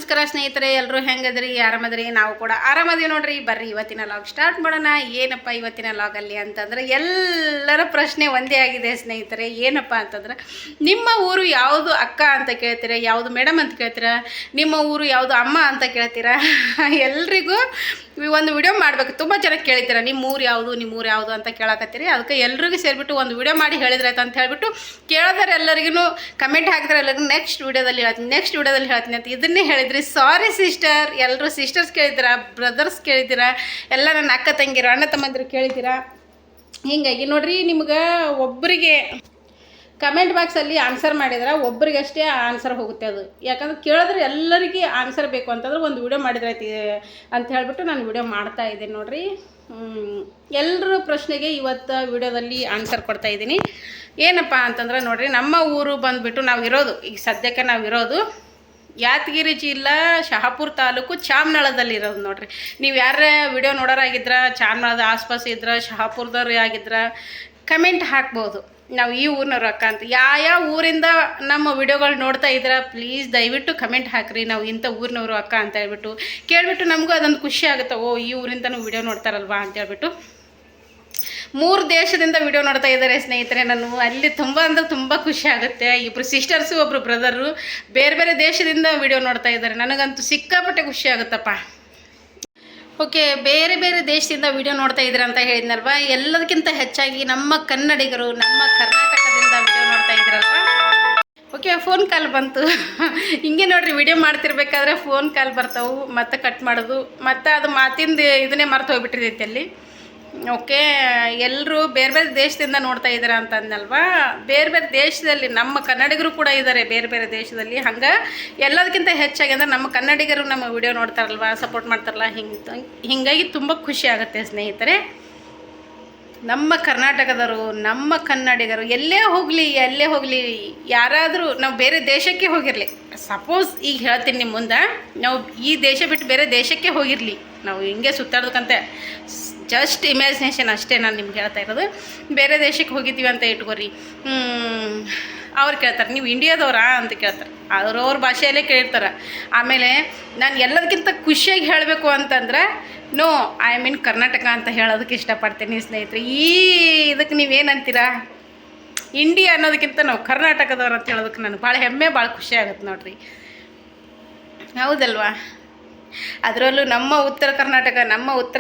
ನಮಸ್ಕಾರ ಸ್ನೇಹಿತರೆ, ಎಲ್ಲರೂ ಹೆಂಗದ್ರಿ? ಆರಾಮದ್ರಿ? ನಾವು ಕೂಡ ಆರಾಮದೀವಿ ನೋಡ್ರಿ. ಬರ್ರಿ ಇವತ್ತಿನ ಲಾಗ್ ಸ್ಟಾರ್ಟ್ ಮಾಡೋಣ. ಏನಪ್ಪ ಇವತ್ತಿನ ಲಾಗಲ್ಲಿ ಅಂತಂದ್ರೆ ಎಲ್ಲರ ಪ್ರಶ್ನೆ ಒಂದೇ ಆಗಿದೆ ಸ್ನೇಹಿತರೆ. ಏನಪ್ಪ ಅಂತಂದ್ರೆ, ನಿಮ್ಮ ಊರು ಯಾವುದು ಅಕ್ಕ ಅಂತ ಕೇಳ್ತೀರಾ, ಯಾವುದು ಮೇಡಮ್ ಅಂತ ಕೇಳ್ತೀರಾ, ನಿಮ್ಮ ಊರು ಯಾವುದು ಅಮ್ಮ ಅಂತ ಕೇಳ್ತೀರಾ. ಎಲ್ರಿಗೂ ಒಂದು ವಿಡಿಯೋ ಮಾಡಬೇಕು. ತುಂಬ ಚೆನ್ನಾಗಿ ಕೇಳ್ತೀರಾ ನಿಮ್ಮ ಊರು ಯಾವುದು ಅಂತ ಕೇಳಕತ್ತೀರಿ. ಅದಕ್ಕೆ ಎಲ್ರಿಗೂ ಸೇರಿಬಿಟ್ಟು ಒಂದು ವಿಡಿಯೋ ಮಾಡಿ ಹೇಳಿದ್ರಾಯ್ತು ಅಂತ ಹೇಳ್ಬಿಟ್ಟು ಕೇಳಿದ್ರೆ ಎಲ್ಲರಿಗೂ ಕಮೆಂಟ್ ಹಾಕಿದ್ರೆ ಎಲ್ಲರಿಗೂ ನೆಕ್ಸ್ಟ್ ವಿಡಿಯೋದಲ್ಲಿ ಹೇಳ್ತೀನಿ ಅಂತ ಇದನ್ನೇ ಹೇಳಿದ್ರಿ. ಸಾರಿ ಸಿಸ್ಟರ್, ಎಲ್ಲರೂ ಸಿಸ್ಟರ್ಸ್ ಕೇಳಿದ್ದೀರಾ, ಬ್ರದರ್ಸ್ ಕೇಳಿದ್ದೀರಾ, ಎಲ್ಲ ನನ್ನ ಅಕ್ಕ ತಂಗಿರು ಅಣ್ಣ ತಮ್ಮಂದಿರು ಕೇಳಿದ್ದೀರಾ. ಹೀಗಾಗಿ ನೋಡ್ರಿ, ನಿಮ್ಗೆ ಒಬ್ಬರಿಗೆ ಕಮೆಂಟ್ ಬಾಕ್ಸಲ್ಲಿ ಆನ್ಸರ್ ಮಾಡಿದ್ರೆ ಒಬ್ರಿಗಷ್ಟೇ ಆನ್ಸರ್ ಹೋಗುತ್ತೆ. ಅದು ಯಾಕಂದ್ರೆ ಕೇಳಿದ್ರೆ ಎಲ್ಲರಿಗೆ ಆನ್ಸರ್ ಬೇಕು ಅಂತಂದ್ರೆ ಒಂದು ವಿಡಿಯೋ ಮಾಡಿದ್ರೈತಿ ಅಂತ ಹೇಳ್ಬಿಟ್ಟು ನಾನು ವಿಡಿಯೋ ಮಾಡ್ತಾ ಇದ್ದೀನಿ ನೋಡ್ರಿ. ಎಲ್ಲರ ಪ್ರಶ್ನೆಗೆ ಇವತ್ತು ವಿಡಿಯೋದಲ್ಲಿ ಆನ್ಸರ್ ಕೊಡ್ತಾ ಇದ್ದೀನಿ. ಏನಪ್ಪ ಅಂತಂದ್ರೆ ನೋಡ್ರಿ, ನಮ್ಮ ಊರು ಬಂದುಬಿಟ್ಟು ಈಗ ಸದ್ಯಕ್ಕೆ ನಾವಿರೋದು ಯಾದಗಿರಿ ಜಿಲ್ಲಾ ಶಹಾಪುರ ತಾಲೂಕು ಚಾಮನಳದಲ್ಲಿ ಇರೋದು ನೋಡ್ರಿ. ನೀವು ಯಾರ ವಿಡಿಯೋ ನೋಡೋರಾಗಿದ್ರೆ ಚಾಮನಳದ ಆಸ್ಪಾಸ್ ಇದ್ರೆ ಶಹಾಪುರದವ್ರು ಆಗಿದ್ರೆ ಕಮೆಂಟ್ ಹಾಕ್ಬೋದು, ನಾವು ಈ ಊರಿನವ್ರು ಅಕ್ಕ ಅಂತ. ಯಾವ ಊರಿಂದ ನಮ್ಮ ವಿಡಿಯೋಗಳು ನೋಡ್ತಾ ಇದ್ದೀರಾ ಪ್ಲೀಸ್ ದಯವಿಟ್ಟು ಕಮೆಂಟ್ ಹಾಕ್ರಿ, ನಾವು ಇಂಥ ಊರಿನವರು ಅಕ್ಕ ಅಂತ ಹೇಳ್ಬಿಟ್ಟು ಕೇಳಿಬಿಟ್ಟು ನಮಗೂ ಅದೊಂದು ಖುಷಿ ಆಗುತ್ತೆ. ಓ, ಈ ಊರಿಂದನೂ ವಿಡಿಯೋ ನೋಡ್ತಾರಲ್ವಾ ಅಂತ ಹೇಳ್ಬಿಟ್ಟು. 3 ದೇಶದಿಂದ ವಿಡಿಯೋ ನೋಡ್ತಾ ಇದ್ದಾರೆ ಸ್ನೇಹಿತರೆ. ನಾನು ಅಲ್ಲಿ ತುಂಬ ಖುಷಿ ಆಗುತ್ತೆ. ಇಬ್ಬರು ಸಿಸ್ಟರ್ಸು, ಒಬ್ಬರು ಬ್ರದರು ಬೇರೆ ಬೇರೆ ದೇಶದಿಂದ ವಿಡಿಯೋ ನೋಡ್ತಾ ಇದ್ದಾರೆ. ನನಗಂತೂ ಸಿಕ್ಕಾಪಟ್ಟೆ ಖುಷಿ ಆಗುತ್ತಪ್ಪ. ಓಕೆ, ಬೇರೆ ಬೇರೆ ದೇಶದಿಂದ ವಿಡಿಯೋ ನೋಡ್ತಾ ಇದ್ದೀರ ಅಂತ ಹೇಳಿದ್ನಲ್ವ. ಎಲ್ಲದಕ್ಕಿಂತ ಹೆಚ್ಚಾಗಿ ನಮ್ಮ ಕನ್ನಡಿಗರು, ನಮ್ಮ ಕರ್ನಾಟಕದಿಂದ ವಿಡಿಯೋ ನೋಡ್ತಾ ಇದ್ದೀರಲ್ವ. ಓಕೆ, ಫೋನ್ ಕಾಲ್ ಬಂತು. ಹಿಂಗೆ ನೋಡ್ರಿ, ವಿಡಿಯೋ ಮಾಡ್ತಿರ್ಬೇಕಾದ್ರೆ ಫೋನ್ ಕಾಲ್ ಬರ್ತಾವೆ, ಮತ್ತೆ ಕಟ್ ಮಾಡೋದು, ಮತ್ತು ಅದು ಮಾತಿಂದ ಇದನ್ನೇ ಮರ್ತು ಹೋಗ್ಬಿಟ್ಟಿರ್ತೈತಿ ಅಲ್ಲಿ. ಓಕೆ, ಎಲ್ಲರೂ ಬೇರೆ ಬೇರೆ ದೇಶದಿಂದ ನೋಡ್ತಾ ಇದ್ದೀರಾ ಅಂತ ಅಂದಲ್ವಾ. ಬೇರೆ ಬೇರೆ ದೇಶದಲ್ಲಿ ನಮ್ಮ ಕನ್ನಡಿಗರು ಕೂಡ ಇದ್ದಾರೆ, ಬೇರೆ ಬೇರೆ ದೇಶದಲ್ಲಿ. ಹಂಗೆ ಎಲ್ಲದಕ್ಕಿಂತ ಹೆಚ್ಚಾಗಿ ಅಂದರೆ ನಮ್ಮ ಕನ್ನಡಿಗರು ನಮ್ಮ ವಿಡಿಯೋ ನೋಡ್ತಾರಲ್ವ, ಸಪೋರ್ಟ್ ಮಾಡ್ತಾರಲ್ಲ, ಹೀಗಾಗಿ ತುಂಬ ಖುಷಿ ಆಗುತ್ತೆ ಸ್ನೇಹಿತರೆ. ನಮ್ಮ ಕರ್ನಾಟಕದವರು, ನಮ್ಮ ಕನ್ನಡಿಗರು ಎಲ್ಲೇ ಹೋಗಲಿ, ಯಾರಾದರೂ ನಾವು ಬೇರೆ ದೇಶಕ್ಕೆ ಹೋಗಿರಲಿ, ಸಪೋಸ್ ಈಗ ಹೇಳ್ತೀನಿ ನಿಮ್ಮ ಮುಂದೆ, ನಾವು ಈ ದೇಶ ಬಿಟ್ಟು ಬೇರೆ ದೇಶಕ್ಕೆ ಹೋಗಿರಲಿ, ನಾವು ಹಿಂಗೆ ಸುತ್ತಾಡೋದಕ್ಕಂತೆ ಜಸ್ಟ್ ಇಮ್ಯಾಜಿನೇಷನ್ ಅಷ್ಟೇ ನಾನು ನಿಮ್ಗೆ ಹೇಳ್ತಾ ಇರೋದು. ಬೇರೆ ದೇಶಕ್ಕೆ ಹೋಗಿದ್ದೀವಿ ಅಂತ ಇಟ್ಕೋರಿ, ಅವ್ರು ಕೇಳ್ತಾರೆ ನೀವು ಇಂಡಿಯಾದವರಾ ಅಂತ ಕೇಳ್ತಾರೆ, ಅವ್ರವ್ರ ಭಾಷೆಯಲ್ಲೇ ಕೇಳ್ತಾರೆ. ಆಮೇಲೆ ನಾನು ಎಲ್ಲದಕ್ಕಿಂತ ಖುಷಿಯಾಗಿ ಹೇಳಬೇಕು ಅಂತಂದ್ರೆ ನೋ, ಐ ಮೀನ್ ಕರ್ನಾಟಕ ಅಂತ ಹೇಳೋದಕ್ಕೆ ಇಷ್ಟಪಡ್ತೀನಿ ಸ್ನೇಹಿತರೆ. ಇದಕ್ಕೆ ನೀವೇನಂತೀರಾ? ಇಂಡಿಯಾ ಅನ್ನೋದಕ್ಕಿಂತ ನಾವು ಕರ್ನಾಟಕದವ್ರು ಅಂತ ಹೇಳೋದಕ್ಕೆ ನನಗೆ ಭಾಳ ಹೆಮ್ಮೆ, ಭಾಳ ಖುಷಿ ಆಗುತ್ತೆ ನೋಡ್ರಿ. ಹೌದಲ್ವಾ? ಅದರಲ್ಲೂ ನಮ್ಮ ಉತ್ತರ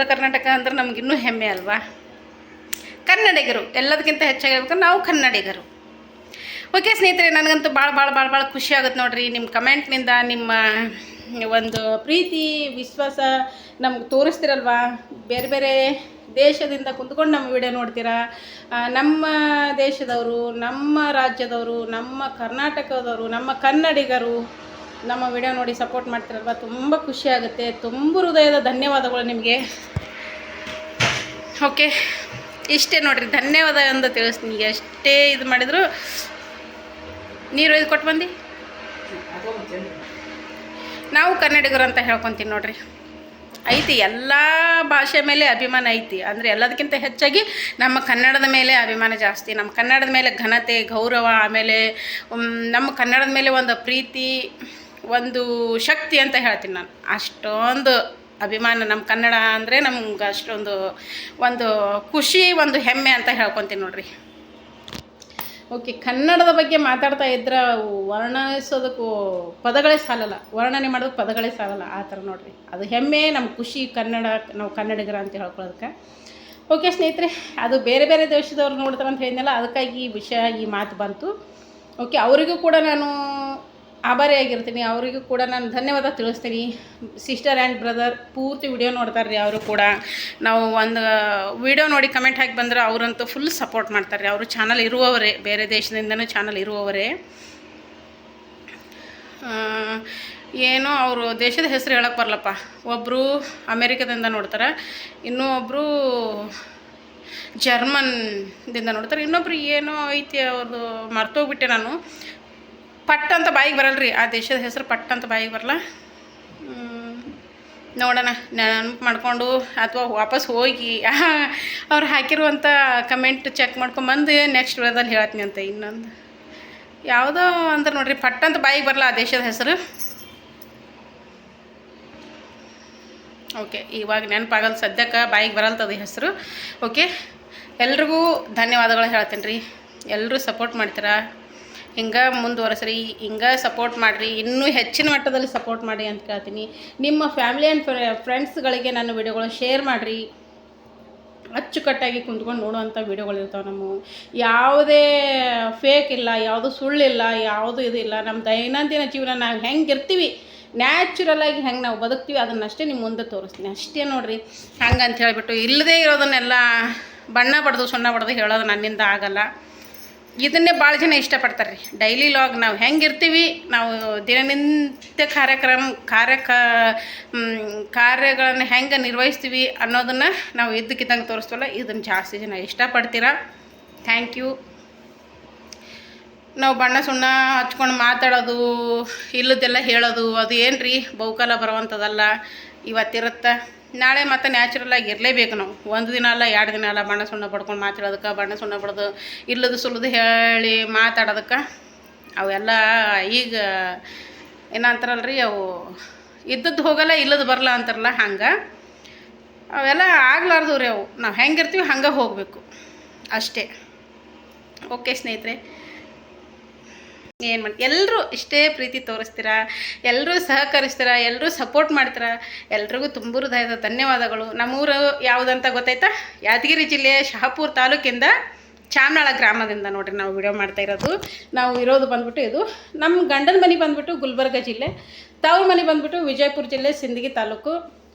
ಕರ್ನಾಟಕ ಅಂದ್ರೆ ನಮಗಿನ್ನೂ ಹೆಮ್ಮೆ ಅಲ್ವಾ. ಕನ್ನಡಿಗರು ಎಲ್ಲದಕ್ಕಿಂತ ಹೆಚ್ಚಾಗಿ ಹೇಳ್ಬೇಕು, ನಾವು ಕನ್ನಡಿಗರು. ಓಕೆ ಸ್ನೇಹಿತರೆ, ನನಗಂತೂ ಭಾಳ ಖುಷಿ ಆಗುತ್ತೆ ನೋಡ್ರಿ. ನಿಮ್ಮ ಕಮೆಂಟ್ನಿಂದ ನಿಮ್ಮ ಒಂದು ಪ್ರೀತಿ ವಿಶ್ವಾಸ ನಮ್ಗೆ ತೋರಿಸ್ತಿರಲ್ವಾ. ಬೇರೆ ಬೇರೆ ದೇಶದಿಂದ ಕುಂತ್ಕೊಂಡು ನಮ್ಮ ವಿಡಿಯೋ ನೋಡ್ತೀರಾ. ನಮ್ಮ ದೇಶದವರು, ನಮ್ಮ ರಾಜ್ಯದವರು, ನಮ್ಮ ಕರ್ನಾಟಕದವರು, ನಮ್ಮ ಕನ್ನಡಿಗರು ನಮ್ಮ ವಿಡಿಯೋ ನೋಡಿ ಸಪೋರ್ಟ್ ಮಾಡ್ತಿರಲ್ವ, ತುಂಬ ಖುಷಿ ಆಗುತ್ತೆ. ತುಂಬ ಹೃದಯದ ಧನ್ಯವಾದಗಳು ನಿಮಗೆ. ಓಕೆ, ಇಷ್ಟೇ ನೋಡಿರಿ, ಧನ್ಯವಾದ ಅಂತ ತಿಳಿಸ್ತೀನಿ. ಎಷ್ಟೇ ಇದು ಮಾಡಿದ್ರು ನೀರು ಒಯ್ದು ಕೊಟ್ಟು ಬಂದು ನಾವು ಕನ್ನಡಿಗರು ಅಂತ ಹೇಳ್ಕೊತೀನಿ ನೋಡ್ರಿ. ಐತಿ, ಎಲ್ಲ ಭಾಷೆ ಮೇಲೆ ಅಭಿಮಾನ ಐತಿ, ಅಂದರೆ ಎಲ್ಲದಕ್ಕಿಂತ ಹೆಚ್ಚಾಗಿ ನಮ್ಮ ಕನ್ನಡದ ಮೇಲೆ ಅಭಿಮಾನ ಜಾಸ್ತಿ. ನಮ್ಮ ಕನ್ನಡದ ಮೇಲೆ ಘನತೆ, ಗೌರವ, ಆಮೇಲೆ ನಮ್ಮ ಕನ್ನಡದ ಮೇಲೆ ಒಂದು ಪ್ರೀತಿ, ಒಂದು ಶಕ್ತಿ ಅಂತ ಹೇಳ್ತೀನಿ ನಾನು. ಅಷ್ಟೊಂದು ಅಭಿಮಾನ ನಮ್ಮ ಕನ್ನಡ ಅಂದರೆ ನಮ್ಗೆ ಅಷ್ಟೊಂದು ಒಂದು ಖುಷಿ, ಒಂದು ಹೆಮ್ಮೆ ಅಂತ ಹೇಳ್ಕೊತೀನಿ ನೋಡ್ರಿ. ಓಕೆ, ಕನ್ನಡದ ಬಗ್ಗೆ ಮಾತಾಡ್ತಾ ಇದ್ರೆ ವರ್ಣಿಸೋದಕ್ಕೂ ಪದಗಳೇ ಸಾಲಲ್ಲ, ವರ್ಣನೆ ಮಾಡೋದಕ್ಕೆ ಪದಗಳೇ ಸಾಲಲ್ಲ, ಆ ಥರ ನೋಡ್ರಿ. ಅದು ಹೆಮ್ಮೆ, ನಮ್ಮ ಖುಷಿ, ಕನ್ನಡ, ನಾವು ಕನ್ನಡಿಗರ ಅಂತ ಹೇಳ್ಕೊಳ್ಳೋದಕ್ಕೆ. ಓಕೆ ಸ್ನೇಹಿತರೆ, ಅದು ಬೇರೆ ಬೇರೆ ದೇಶದವ್ರು ನೋಡ್ತಾರೆ ಅಂತ ಹೇಳಿದ್ನಲ್ಲ, ಅದಕ್ಕಾಗಿ ಈ ವಿಷಯ, ಈ ಮಾತು ಬಂತು. ಓಕೆ, ಅವರಿಗೂ ಕೂಡ ನಾನು ಆಭಾರಿಯಾಗಿರ್ತೀನಿ, ಅವರಿಗೂ ಕೂಡ ನಾನು ಧನ್ಯವಾದ ತಿಳಿಸ್ತೀನಿ. ಸಿಸ್ಟರ್ ಆ್ಯಂಡ್ ಬ್ರದರ್ ಪೂರ್ತಿ ವಿಡಿಯೋ ನೋಡ್ತಾರೆ ರೀ. ಅವರು ಕೂಡ ನಾವು ಒಂದು ವಿಡಿಯೋ ನೋಡಿ ಕಮೆಂಟ್ ಹಾಕಿ ಬಂದ್ರೆ ಅವರಂತೂ ಫುಲ್ ಸಪೋರ್ಟ್ ಮಾಡ್ತಾರೆ ರೀ. ಅವರು ಚಾನಲ್ ಇರುವವರೇ, ಬೇರೆ ದೇಶದಿಂದನೂ ಚಾನಲ್ ಇರುವವರೇ. ಏನೋ ಅವರು ದೇಶದ ಹೆಸರು ಹೇಳೋಕ್ಕೆ ಬರಲಪ್ಪ. ಒಬ್ಬರು ಅಮೇರಿಕಾದಿಂದ ನೋಡ್ತಾರೆ, ಇನ್ನೂ ಒಬ್ಬರು ಜರ್ಮನ್ದಿಂದ ನೋಡ್ತಾರೆ, ಇನ್ನೊಬ್ರು ಏನೋ ಐತಿ ಅವ್ರದ್ದು ಮರ್ತೋಗ್ಬಿಟ್ಟೆ ನಾನು. ಪಟ್ ಅಂತ ಬಾಯಿಗೆ ಬರಲ್ರಿ, ಆ ದೇಶದ ಹೆಸರು ಪಟ್ ಅಂತ ಬಾಯಿಗೆ ಬರಲ್ಲ. ನೋಡೋಣ, ನೆನಪು ಮಾಡಿಕೊಂಡು ಅಥವಾ ವಾಪಸ್ ಹೋಗಿ ಅವ್ರು ಹಾಕಿರುವಂಥ ಕಮೆಂಟ್ ಚೆಕ್ ಮಾಡ್ಕೊಂಬಂದು ನೆಕ್ಸ್ಟ್ ವಿಡಿಯೋದಲ್ಲಿ ಹೇಳ್ತೀನಿ ಅಂತ. ಇನ್ನೊಂದು ಯಾವುದೋ ಅಂದ್ರೆ ನೋಡ್ರಿ, ಪಟ್ ಅಂತ ಬಾಯಿಗೆ ಬರಲ್ಲ ಆ ದೇಶದ ಹೆಸರು. ಓಕೆ, ಇವಾಗ ನೆನಪಾಗಲ್ಲ ಸದ್ಯಕ್ಕೆ, ಬಾಯಿಗೆ ಬರಲ್ತದ ಹೆಸರು. ಓಕೆ, ಎಲ್ರಿಗೂ ಧನ್ಯವಾದಗಳು ಹೇಳ್ತೀನಿ ರೀ. ಎಲ್ಲರೂ ಸಪೋರ್ಟ್ ಮಾಡ್ತೀರಾ, ಹಿಂಗೆ ಮುಂದುವರೆಸ್ರಿ, ಹಿಂಗೆ ಸಪೋರ್ಟ್ ಮಾಡಿರಿ, ಇನ್ನೂ ಹೆಚ್ಚಿನ ಮಟ್ಟದಲ್ಲಿ ಸಪೋರ್ಟ್ ಮಾಡಿ ಅಂತ ಕೇಳ್ತೀನಿ. ನಿಮ್ಮ ಫ್ಯಾಮಿಲಿ ಆ್ಯಂಡ್ ಫ್ರೆಂಡ್ಸ್ಗಳಿಗೆ ನನ್ನ ವಿಡಿಯೋಗಳು ಶೇರ್ ಮಾಡಿರಿ. ಅಚ್ಚುಕಟ್ಟಾಗಿ ಕುಂತ್ಕೊಂಡು ನೋಡುವಂಥ ವೀಡಿಯೋಗಳಿರ್ತಾವೆ ನಮ್ಮ. ಯಾವುದೇ ಫೇಕ್ ಇಲ್ಲ, ಯಾವುದು ಸುಳ್ಳಿಲ್ಲ, ಯಾವುದು ಇದು ಇಲ್ಲ. ನಮ್ಮ ದೈನಂದಿನ ಜೀವನ ನಾವು ಹೆಂಗೆ ಇರ್ತೀವಿ, ನ್ಯಾಚುರಲಾಗಿ ಹೆಂಗೆ ನಾವು ಬದುಕ್ತೀವಿ ಅದನ್ನಷ್ಟೇ ನಿಮ್ಮ ಮುಂದೆ ತೋರಿಸ್ತೀನಿ ಅಷ್ಟೇ ನೋಡಿರಿ. ಹಂಗಂತ ಹೇಳಿಬಿಟ್ಟು ಇಲ್ಲದೇ ಇರೋದನ್ನೆಲ್ಲ ಬಣ್ಣ ಬಡ್ದು ಸುಣ್ಣ ಬಡ್ದು ಹೇಳೋದು ನನ್ನಿಂದ ಆಗಲ್ಲ. ಇದನ್ನೇ ಭಾಳ ಜನ ಇಷ್ಟಪಡ್ತಾರೆ ರೀ. ಡೈಲಿ ಲಾಗ್ ನಾವು ಹೆಂಗೆ ಇರ್ತೀವಿ, ನಾವು ದಿನನಿತ್ಯ ಕಾರ್ಯಗಳನ್ನು ಹೆಂಗೆ ನಿರ್ವಹಿಸ್ತೀವಿ ಅನ್ನೋದನ್ನು ನಾವು ಇದ್ದಕ್ಕಿದ್ದಂಗೆ ತೋರಿಸ್ತೀವಲ್ಲ, ಇದನ್ನು ಜಾಸ್ತಿ ಜನ ಇಷ್ಟಪಡ್ತೀರಾ. Thank you. ನಾವು ಬಣ್ಣ ಸುಣ್ಣ ಹಚ್ಕೊಂಡು ಮಾತಾಡೋದು, ಇಲ್ಲದೆಲ್ಲ ಹೇಳೋದು ಅದು ಏನು ರೀ ಬಹುಕಾಲ ಬರುವಂಥದ್ದಲ್ಲ. ಇವತ್ತಿರುತ್ತೆ, ನಾಳೆ ಮತ್ತೆ ನ್ಯಾಚುರಲಾಗಿ ಇರಲೇಬೇಕು. ನಾವು ಒಂದು ದಿನ ಅಲ್ಲ 2 ದಿನ ಅಲ್ಲ ಬಣ್ಣ ಸುಣ್ಣ ಬಡ್ಕೊಂಡು ಮಾತಾಡೋದಕ್ಕೆ, ಬಣ್ಣ ಸುಣ್ಣ ಬಡ್ದು ಇಲ್ಲದು ಸುಲ್ಲದು ಹೇಳಿ ಮಾತಾಡೋದಕ್ಕೆ ಅವೆಲ್ಲ ಈಗ ಏನಂತಾರಲ್ಲ ರೀ, ಅವು ಇದ್ದದ್ದು ಹೋಗಲ್ಲ ಇಲ್ಲದು ಬರಲ್ಲ ಅಂತಾರಲ್ಲ, ಹಂಗೆ ಅವೆಲ್ಲ ಆಗ್ಲಾರ್ದು ರೀ. ಅವು ನಾವು ಹೆಂಗಿರ್ತೀವಿ ಹಂಗೆ ಹೋಗಬೇಕು ಅಷ್ಟೇ. ಓಕೆ ಸ್ನೇಹಿತರೆ, ಏನು ಮಾಡಿ ಎಲ್ಲರೂ ಇಷ್ಟೇ ಪ್ರೀತಿ ತೋರಿಸ್ತೀರಾ, ಎಲ್ಲರೂ ಸಹಕರಿಸ್ತೀರಾ, ಎಲ್ಲರೂ ಸಪೋರ್ಟ್ ಮಾಡ್ತೀರಾ. ಎಲ್ರಿಗೂ ತುಂಬ ಹೃದಯದ ಧನ್ಯವಾದಗಳು. ನಮ್ಮೂರು ಯಾವುದಂತ ಗೊತ್ತಾಯ್ತಾ? ಯಾದಗಿರಿ ಜಿಲ್ಲೆ ಶಹಾಪುರ ತಾಲೂಕಿಂದ ಚಾಮನಾಳ ಗ್ರಾಮದಿಂದ ನೋಡಿರಿ ನಾವು ವಿಡಿಯೋ ಮಾಡ್ತಾ ಇರೋದು. ನಾವು ಇರೋದು ಬಂದ್ಬಿಟ್ಟು ಇದು ನಮ್ಮ ಗಂಡನ ಮನೆ ಬಂದ್ಬಿಟ್ಟು ಗುಲ್ಬರ್ಗ ಜಿಲ್ಲೆ, ತವ್ರ ಮನೆ ಬಂದ್ಬಿಟ್ಟು ವಿಜಯಪುರ ಜಿಲ್ಲೆ ಸಿಂದಗಿ ತಾಲೂಕು,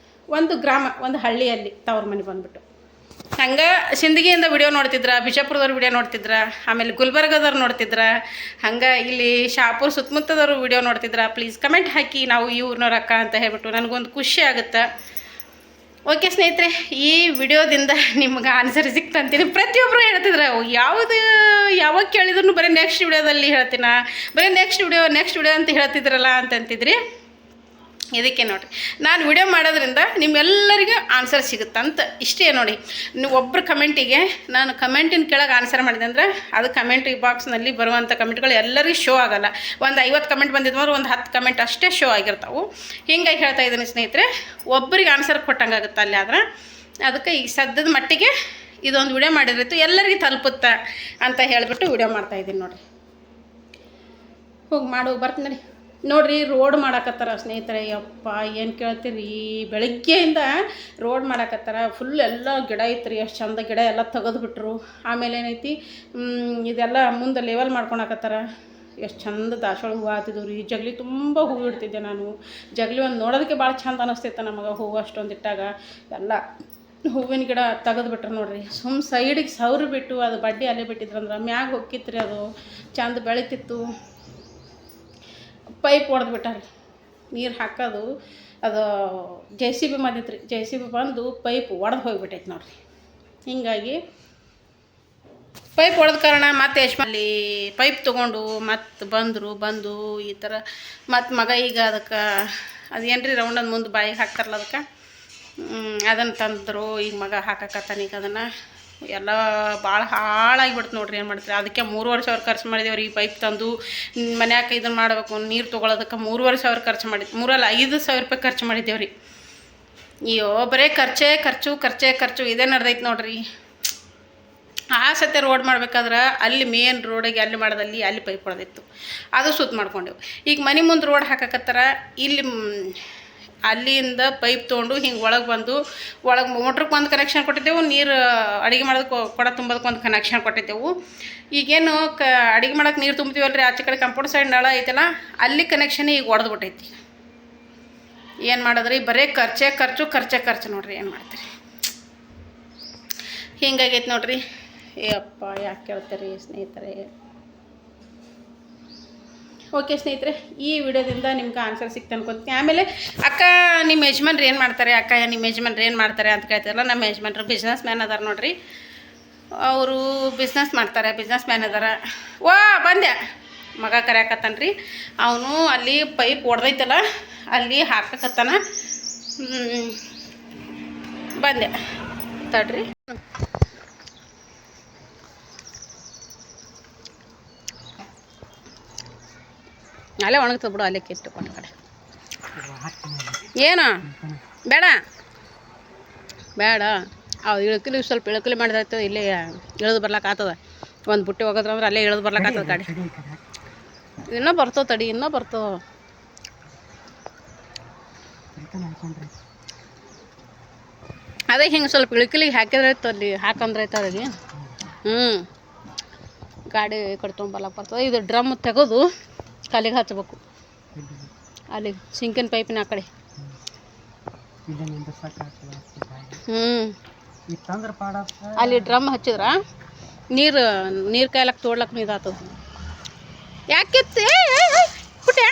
ಒಂದು ಗ್ರಾಮ, ಒಂದು ಹಳ್ಳಿಯಲ್ಲಿ ತವ್ರ ಮನೆ ಬಂದ್ಬಿಟ್ಟು. ಹಂಗೆ ಸಿಂದಗಿಯಿಂದ ವಿಡಿಯೋ ನೋಡ್ತಿದ್ರ, ಬಿಜಾಪುರದವ್ರು ವಿಡಿಯೋ ನೋಡ್ತಿದ್ರ, ಆಮೇಲೆ ಗುಲ್ಬರ್ಗದವ್ರು ನೋಡ್ತಿದ್ರ, ಹಂಗೆ ಇಲ್ಲಿ ಶಹಾಪುರ ಸುತ್ತಮುತ್ತದವರು ವಿಡಿಯೋ ನೋಡ್ತಿದ್ರ. ಪ್ಲೀಸ್ ಕಮೆಂಟ್ ಹಾಕಿ ನಾವು ಈ ಊರಿನವ್ರ ಅಕ್ಕ ಅಂತ ಹೇಳ್ಬಿಟ್ಟು ನನಗೊಂದು ಖುಷಿ ಆಗುತ್ತೆ. ಓಕೆ ಸ್ನೇಹಿತರೆ, ಈ ವಿಡಿಯೋದಿಂದ ನಿಮ್ಗೆ ಆನ್ಸರ್ ಸಿಕ್ತಂತೀನಿ. ಪ್ರತಿಯೊಬ್ಬರು ಹೇಳ್ತಿದ್ರು ಯಾವಾಗ ಕೇಳಿದ್ರು ಬರೀ ನೆಕ್ಸ್ಟ್ ವಿಡಿಯೋದಲ್ಲಿ ಹೇಳ್ತೀನ, ಬರೀ ನೆಕ್ಸ್ಟ್ ವಿಡಿಯೋ ಅಂತ ಹೇಳ್ತಿದ್ರಲ್ಲ ಅಂತಂತಿದ್ರಿ. ಇದಕ್ಕೆ ನೋಡಿರಿ, ನಾನು ವಿಡಿಯೋ ಮಾಡೋದ್ರಿಂದ ನಿಮ್ಮೆಲ್ಲರಿಗೂ ಆನ್ಸರ್ ಸಿಗುತ್ತಂತ ಇಷ್ಟೇ ನೋಡಿ. ನೀವು ಒಬ್ಬರು ಕಮೆಂಟಿಗೆ ನಾನು ಕಮೆಂಟಿನ ಕೆಳಗೆ ಆನ್ಸರ್ ಮಾಡಿದೆ ಅಂದರೆ ಅದು ಕಮೆಂಟ್ ಬಾಕ್ಸ್ನಲ್ಲಿ ಬರುವಂಥ ಕಮೆಂಟ್ಗಳು ಎಲ್ಲರಿಗೂ ಶೋ ಆಗೋಲ್ಲ. ಒಂದು 50 ಕಮೆಂಟ್ ಬಂದಿದ್ದಂದ್ರೆ ಒಂದು 10 ಕಮೆಂಟ್ ಅಷ್ಟೇ ಶೋ ಆಗಿರ್ತಾವೆ. ಹಿಂಗಾಗಿ ಹೇಳ್ತಾ ಇದ್ದೀನಿ ಸ್ನೇಹಿತರೆ, ಒಬ್ಬರಿಗೆ ಆನ್ಸರ್ ಕೊಟ್ಟಂಗೆ ಆಗುತ್ತೆ ಅಲ್ಲಿ. ಆದ್ರೆ ಅದಕ್ಕೆ ಈ ಸದ್ಯದ ಮಟ್ಟಿಗೆ ಇದೊಂದು ವಿಡಿಯೋ ಮಾಡಿದ್ರಿತ್ತು, ಎಲ್ಲರಿಗೂ ತಲುಪುತ್ತಾ ಅಂತ ಹೇಳಿಬಿಟ್ಟು ವಿಡಿಯೋ ಮಾಡ್ತಾಯಿದ್ದೀನಿ ನೋಡಿರಿ. ಹೋಗಿ ಬರ್ತೀನಿ ನೋಡಿರಿ. ರೋಡ್ ಮಾಡಾಕತ್ತಾರ ಸ್ನೇಹಿತರೆ. ಯಪ್ಪ ಏನು ಕೇಳ್ತೀರಿ, ಬೆಳಗ್ಗೆಯಿಂದ ರೋಡ್ ಮಾಡಾಕತ್ತಾರ. ಫುಲ್ ಎಲ್ಲ ಗಿಡ ಐತ್ರಿ, ಎಷ್ಟು ಚಂದ ಗಿಡ ಎಲ್ಲ ತೆಗೆದುಬಿಟ್ರು. ಆಮೇಲೆ ಏನೈತಿ, ಇದೆಲ್ಲ ಮುಂದೆ ಲೆವೆಲ್ ಮಾಡ್ಕೊಳಕತ್ತಾರ. ಎಷ್ಟು ಚಂದ ದಾಸವಾಳ ಹೂವು ಆತಿದ್ವು ರೀ. ಜಗಲಿ ತುಂಬ ಹೂವು ಇಡ್ತಿದ್ದೆ ನಾನು. ಜಗಲಿ ಒಂದು ನೋಡೋದಕ್ಕೆ ಭಾಳ ಚಂದ ಅನ್ನಿಸ್ತೈತೆ ನಮಗೆ, ಹೂವು ಅಷ್ಟೊಂದು ಇಟ್ಟಾಗ. ಎಲ್ಲ ಹೂವಿನ ಗಿಡ ತೆಗೆದುಬಿಟ್ರು ನೋಡಿರಿ. ಸೈಡಿಗೆ ಸೌರು ಬಿಟ್ಟು ಅದು ಬಡ್ಡಿ ಅಲ್ಲೇ ಬಿಟ್ಟಿದ್ರಂದ್ರೆ ಮ್ಯಾಗ ಹೋಗಿತ್ತು ರೀ, ಅದು ಚಂದ ಬೆಳಿತಿತ್ತು. ಪೈಪ್ ಹೊಡೆದು ಬಿಟ್ಟಾರೆ, ನೀರು ಹಾಕೋದು ಅದು JCB ಬಂದಿತ್ತು ರೀ. JCB ಬಂದು ಪೈಪ್ ಒಡೆದು ಹೋಗಿಬಿಟ್ಟೈತೆ ನೋಡಿರಿ. ಹೀಗಾಗಿ ಪೈಪ್ ಹೊಡೆದ ಕಾರಣ ಮತ್ತೆ ಅಲ್ಲಿ ಪೈಪ್ ತೊಗೊಂಡು ಮತ್ತೆ ಬಂದು ಈ ಥರ ಮತ್ತು ಮಗ ಈಗ ಅದಕ್ಕೆ ಅದೇನು ರೀ ರೌಂಡನ್ನು ಮುಂದೆ ಬಾಯಿಗೆ ಹಾಕ್ತಾರಲ್ಲ, ಅದಕ್ಕೆ ಅದನ್ನು ತಂದರು. ಈಗ ಮಗ ಹಾಕಕತ್ತಾನ. ಈಗ ಅದನ್ನು ಎಲ್ಲ ಭಾಳ ಹಾಳಾಗಿಬಿಡ್ತು ನೋಡ್ರಿ. ಏನು ಮಾಡ್ತೀರಿ, ಅದಕ್ಕೆ 3,500 ಖರ್ಚು ಮಾಡಿದೇವ್ರಿ. ಈ ಪೈಪ್ ತಂದು ಮನ್ಯಾಗ ಇದನ್ನು ಮಾಡಬೇಕು, ನೀರು ತೊಗೊಳೋದಕ್ಕೆ 3,500 ಖರ್ಚು ಮಾಡಿದ್ದು. 5,000 ರೂಪಾಯಿ ಖರ್ಚು ಮಾಡಿದ್ದೇವ್ರಿ. ಅಯ್ಯೋ, ಬರೀ ಖರ್ಚು ಇದೇ ನಡೆದೈತೆ ನೋಡ್ರಿ. ಆ ಸತ್ಯ ರೋಡ್ ಮಾಡ್ಬೇಕಾದ್ರೆ ಅಲ್ಲಿ ಮೇನ್ ರೋಡಿಗೆ ಅಲ್ಲಿ ಮಾಡೋದಲ್ಲಿ ಅಲ್ಲಿ ಪೈಪ್ ಹೊಡೆದಿತ್ತು, ಅದು ಸುತ್ತ ಮಾಡ್ಕೊಂಡೆವು. ಈಗ ಮನೆ ಮುಂದೆ ರೋಡ್ ಹಾಕಕತ್ತಾರ, ಇಲ್ಲಿ ಅಲ್ಲಿಂದ ಪೈಪ್ ತೊಗೊಂಡು ಹಿಂಗೆ ಒಳಗೆ ಮೋಟ್ರಿಗೆ ಒಂದು ಕನೆಕ್ಷನ್ ಕೊಟ್ಟಿದ್ದೆವು. ನೀರು ಅಡುಗೆ ಮಾಡೋದಕ್ಕೆ ಕೊಡ ತುಂಬೋದಕ್ಕೆ ಒಂದು ಕನೆಕ್ಷನ್ ಕೊಟ್ಟಿದ್ದೆವು. ಈಗೇನು ಅಡುಗೆ ಮಾಡೋಕೆ ನೀರು ತುಂಬ್ತೀವಲ್ಲ ರೀ, ಆಚೆ ಕಡೆ ಕಂಪೌಂಡ್ ಸೈಡ್ ನಳ ಐತಲ್ಲ, ಅಲ್ಲಿ ಕನೆಕ್ಷನ್ ಈಗ ಒಡೆದ್ಬಿಟ್ಟೈತಿ. ಏನು ಮಾಡೋದ್ರಿ, ಬರೀ ಖರ್ಚೆ ನೋಡ್ರಿ. ಏನು ಮಾಡ್ತೀರಿ, ಹಿಂಗಾಗೈತೆ ನೋಡ್ರಿ. ಅಪ್ಪ ಯಾಕೆ ಕೇಳ್ತೀರಿ ಸ್ನೇಹಿತರೆ. ಓಕೆ ಸ್ನೇಹಿತರೆ, ಈ ವಿಡಿಯೋದಿಂದ ನಿಮ್ಗೆ ಆನ್ಸರ್ ಸಿಕ್ತು ಅನ್ಕೊತೀನಿ. ಆಮೇಲೆ ಅಕ್ಕ ನಿಮ್ಮ ಯಜಮಾನ್ರು ಏನು ಮಾಡ್ತಾರೆ, ಅಂತ ಕೇಳ್ತಾರಲ್ಲ. ನಮ್ಮ ಯಜಮಾನ್ರು ಬಿಸ್ನೆಸ್ ಮ್ಯಾನ್ ಅದಾರ ನೋಡ್ರಿ. ಅವರು ಬಿಸ್ನೆಸ್ ಮಾಡ್ತಾರೆ, ಬಿಸ್ನೆಸ್ ಮ್ಯಾನ್ ಅದಾರ. ಬಂದೆ, ಮಗ ಕರೆಯಾಕತ್ತಾನ ರೀ. ಅವನು ಅಲ್ಲಿ ಪೈಪ್ ಹೊಡೆದೈತಲ್ಲ, ಅಲ್ಲಿ ಹಾಕಕತ್ತಾನ. ಬಂದೆ ತಡ್ರಿ. ಅಲ್ಲೇ ಒಣಗ್ತದೆ ಬಿಡು, ಅಲ್ಲೇ ಕೆಟ್ಟು ಕೊಟ್ಟ ಕಡೆ. ಏನು ಬೇಡ, ಬೇಡ ಅವು ಇಳಕಲಿ ಸ್ವಲ್ಪ ಇಳಕಲಿ ಮಾಡಿದಾಯ್ತು ಇಲ್ಲೇ ಇಳಿದು ಬರ್ಲಕ್ಕೆ ಆಗ್ತದ ಒಂದು ಬುಟ್ಟಿ ಹೋಗೋದ್ರ ಅಂದ್ರೆ ಅಲ್ಲೇ ಇಳಿದು ಬರ್ಲಕ್ಕೆ ಆಗ್ತದೆ ಗಾಡಿ ಇನ್ನೂ ಬರ್ತವೆ ತಡಿ ಇನ್ನೂ ಬರ್ತವೆ ಅದೇ ಹಿಂಗೆ ಸ್ವಲ್ಪ ಇಳಕಲಿಗೆ ಹಾಕಿದ್ರೆ ಆಯ್ತು ಅಲ್ಲಿ ಹಾಕಂದ್ರೆ ಆಯ್ತು ಅಲ್ಲಿಗೆ ಗಾಡಿ ಕಡೆ ತೊಗೊಂಬರ್ಲಕ್ಕೆ ಬರ್ತದೆ ಇದು ಡ್ರಮ್ ತೆಗೆದು ಕಾಲಿಗೆ ಹಚ್ಬೇಕು ಅಲ್ಲಿ ಸಿಂಕಿನ ಪೈಪಿನ ಆ ಕಡೆ ಅಲ್ಲಿ ಡ್ರಮ್ ಹಚ್ಚಿದ್ರ ನೀರು ಕಾಯ್ಲಕ್ಕೆ ತೋಡ್ಲಕ್ಕೆ ಇದಾಗ್ತದೆ ಯಾಕೆ ಪುಟ್ಟೆ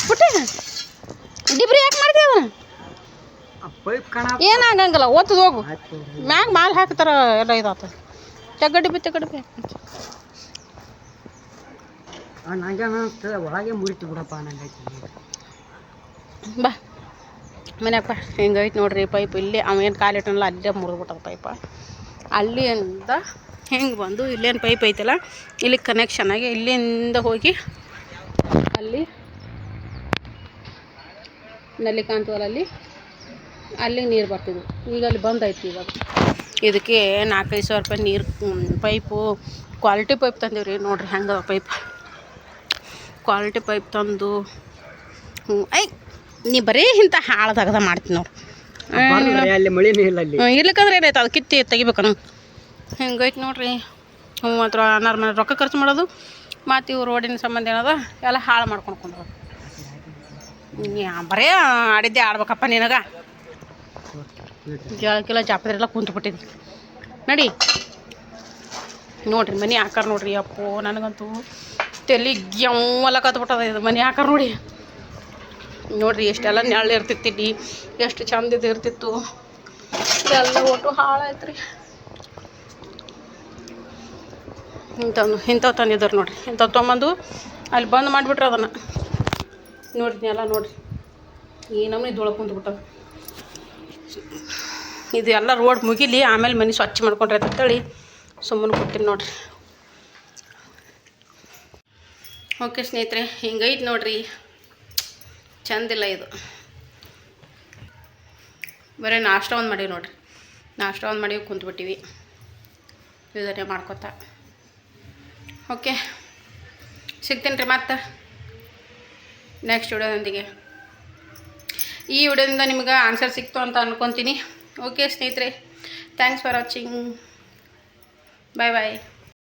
ಪುಟ್ಟೆ ಡಿಬ್ರಿ ಯಾಕೆ ಮಾಡ್ತೀವಿ ಏನಾಗಂಗಿಲ್ಲ ಓದ್ತದ ಹೋಗು ಮ್ಯಾಗ ಮಾಲ್ ಹಾಕ್ತಾರ ಎಲ್ಲ ಇದಾಗ್ತದೆ ತೆಗಡಿಬಿ ಒಳಗೆ ಮುರಿತು ಬಿಡಪ್ಪ ನಂಗೆ ಬಾ ಮನೆಯಪ್ಪ ಹಿಂಗೈತೆ ನೋಡ್ರಿ ಪೈಪ್ ಇಲ್ಲಿ ಅವೇನು ಕಾಲಿಟ್ಟನಲ್ಲ ಅಲ್ಲೇ ಮುರಿದ್ಬಿಟ್ಟದ ಪೈಪ ಅಲ್ಲಿಂದ ಹೆಂಗೆ ಬಂದು ಇಲ್ಲೇನು ಪೈಪ್ ಐತಲ್ಲ ಇಲ್ಲಿ ಕನೆಕ್ಷನ್ ಆಗಿ ಇಲ್ಲಿಂದ ಹೋಗಿ ಅಲ್ಲಿ ನಲ್ಲಿ ಕಾಣ್ತವಲ್ಲ ಅಲ್ಲಿ ನೀರು ಬರ್ತಿದ್ವು ಈಗ ಅಲ್ಲಿ ಬಂದೈತಿ ಇವಾಗ ಇದಕ್ಕೆ 4-5 ಸಾವಿರ ರೂಪಾಯಿ ನೀರು ಪೈಪು ಕ್ವಾಲಿಟಿ ಪೈಪ್ ತಂದೀವ್ರಿ ನೋಡ್ರಿ ಹೆಂಗೆ ಪೈಪ್ ಕ್ವಾಲಿಟಿ ಪೈಪ್ ತಂದು ನೀ ಬರೀ ಇಂಥ ಹಾಳದಾಗದ ಮಾಡ್ತೀನಿ ನೋಡ್ರಿ ಅಲ್ಲಿ ಮಳೆನೇ ಇಲ್ಲ ಅಲ್ಲಿ ಇರ್ಲಿಕ್ಕಂದ್ರೆ ಏನಾಯ್ತು ಅದು ಕಿತ್ತಿ ತೆಗಿಬೇಕನು ಹಿಂಗೈತೆ ನೋಡ್ರಿ ಮಾತ್ರ ನಾರ್ಮಲ್ ರೊಕ್ಕ ಖರ್ಚು ಮಾಡೋದು ಮತ್ತು ಇವು ರೋಡಿನ ಸಂಬಂಧ ಏನದ ಎಲ್ಲ ಹಾಳು ಮಾಡ್ಕೊಂಡು ಬರೀ ಆಡಿದ್ದೆ ಆಡ್ಬೇಕಪ್ಪ ನಿನಗೆ ಜಳಕ್ಕೆಲ್ಲ ಜಾಪದ್ರೆಲ್ಲ ಕುಂತ್ಬಿಟ್ಟಿದ್ವಿ ನಡಿ ನೋಡ್ರಿ ಮನೆ ಆಕಾರ ನೋಡ್ರಿ ಅಪ್ಪೋ ನನಗಂತೂ ತಲೆ ಗೆವ್ವಲ್ಲ ಕತ್ಬಿಟ್ಟದ ಇದು ಮನೆ ಆಕಾರ ನೋಡ್ರಿ ಎಷ್ಟೆಲ್ಲ ನೆರಳು ಇರ್ತಿತ್ತು ಎಷ್ಟು ಚಂದ ಇರ್ತಿತ್ತು ಎಲ್ಲ ಒಟ್ಟು ಹಾಳಾಯ್ತು ರೀ ಇಂಥವು ತಂದಿದ್ದಾರೆ ನೋಡ್ರಿ ಇಂಥವು ತೊಗೊಂಬಂದು ಅಲ್ಲಿ ಬಂದ್ ಮಾಡಿಬಿಟ್ರೆ ಅದನ್ನು ನೋಡ್ರಿ ಎಲ್ಲ ನೋಡ್ರಿ ಈ ನಮ್ಮನೆ ಧೂಳ ಕುಂತ್ಬಿಟ್ಟದ ಇದು ಎಲ್ಲ ರೋಡ್ ಮುಗಿಲಿ ಆಮೇಲೆ ಮನೆ ಸ್ವಚ್ಛ ಮಾಡ್ಕೊಂಡ್ರೆ ಅಂತೇಳಿ ಸುಮ್ಮನೆ ಕೊಡ್ತೀನಿ ನೋಡ್ರಿ ಓಕೆ ಸ್ನೇಹಿತರೆ ಹಿಂಗೈತೆ ನೋಡ್ರಿ ಚಂದಿಲ್ಲ ಇದು ಬರೀ ನಾಷ್ಟ ಒಂದು ಮಾಡೀವಿ ನೋಡ್ರಿ ನಾಷ್ಟ ಒಂದು ಮಾಡೀವಿ ಕುಂತ್ಬಿಟ್ಟಿವಿ ಇದನ್ನೇ ಮಾಡ್ಕೊತ ಓಕೆ ಸಿಗ್ತೀನಿ ರೀ ಮತ್ತೆ ನೆಕ್ಸ್ಟ್ ವಿಡಿಯೋದೊಂದಿಗೆ ಈ ವಿಡಿಯೋದಿಂದ ನಿಮ್ಗೆ ಆನ್ಸರ್ ಸಿಕ್ತು ಅಂತ ಅಂದ್ಕೊತೀನಿ ಓಕೆ ಸ್ನೇಹಿತರೆ thanks for watching bye bye